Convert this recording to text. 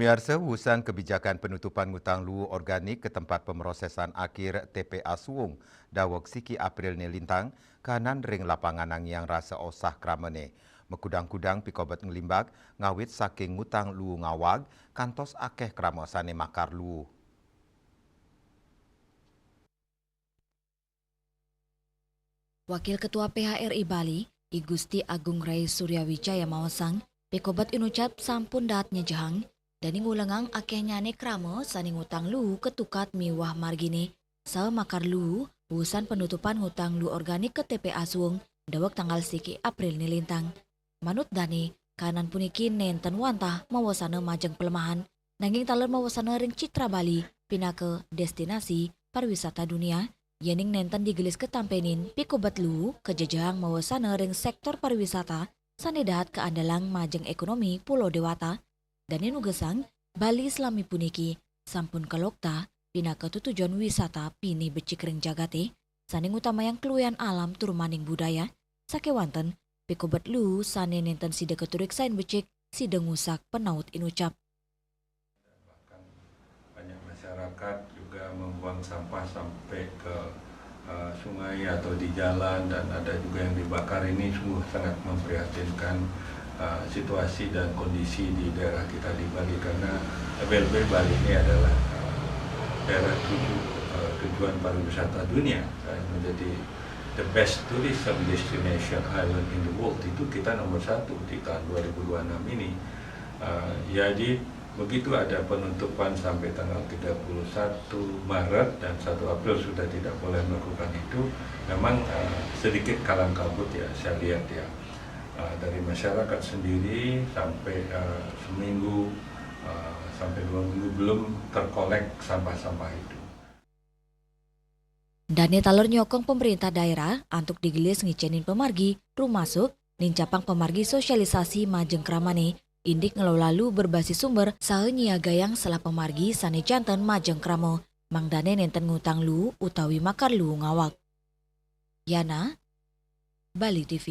Miarsa usan kebijakan penutupan ngutang lu organik ke tempat pemrosesan akhir TPA Suung dawak siki April ni lintang kanan ring lapangan yang rasa osah kramane. Mekudang-kudang pikobat ngelimbak ngawit saking ngutang lu ngawag kantos akeh kramosane makar lu. Wakil Ketua PHRI Bali, I Gusti Agung Rai Suryawijaya mawasang, pikobat inucap sampun daatnya jahang, dan ngulangang akehnya ne kramo saning ngutang lu ketukat miwah margine, sa makar lu, urusan penutupan ngutang lu organik ke TPA Suung, dawak tanggal siki April nilintang. Manut Dani, kanan puniki nenten wantah mawasana majeng pelemahan, nanging taler mawasana ring Citra Bali, pindah ke destinasi pariwisata dunia, yening nenten digelis ketampenin pikobat lu kejajang mawasana ring sektor pariwisata sanedahat keandalang majeng ekonomi Pulau Dewata dan inu gesang Bali Islami puniki sampun kalokta pina ketujuan wisata pini becik ring jagate saning utama yang keluyan alam turmaning budaya sakewanten pikobat lu sane nenten sida keturik sain becik sida ngusak penaut inucap. Bahkan banyak masyarakat juga membuang sampah sampai ke sungai atau di jalan, dan ada juga yang dibakar. Ini sungguh sangat memprihatinkan situasi dan kondisi di daerah kita di Bali, karena LBL Bali ini adalah daerah tujuan pariwisata dunia, menjadi the best tourism destination island in the world. Itu kita nomor 1 di tahun 2026 ini. Jadi begitu ada penutupan sampai tanggal 31 Maret dan 1 April sudah tidak boleh melakukan itu, memang sedikit kalang kabut ya, saya lihat ya, dari masyarakat sendiri sampai seminggu sampai 2 minggu belum terkolek sampah-sampah itu. Dane taler nyokong pemerintah daerah untuk digelis ngicenin pemargi, rumasuk, nincapang pemargi sosialisasi majeng kramane, indik ngelola lu berbasis sumber sahe nyiagayang selah pemargi sane janten majeng kramo, mang dane nenten ngutang lu utawi makar lu ngawak. Yana, Bali TV.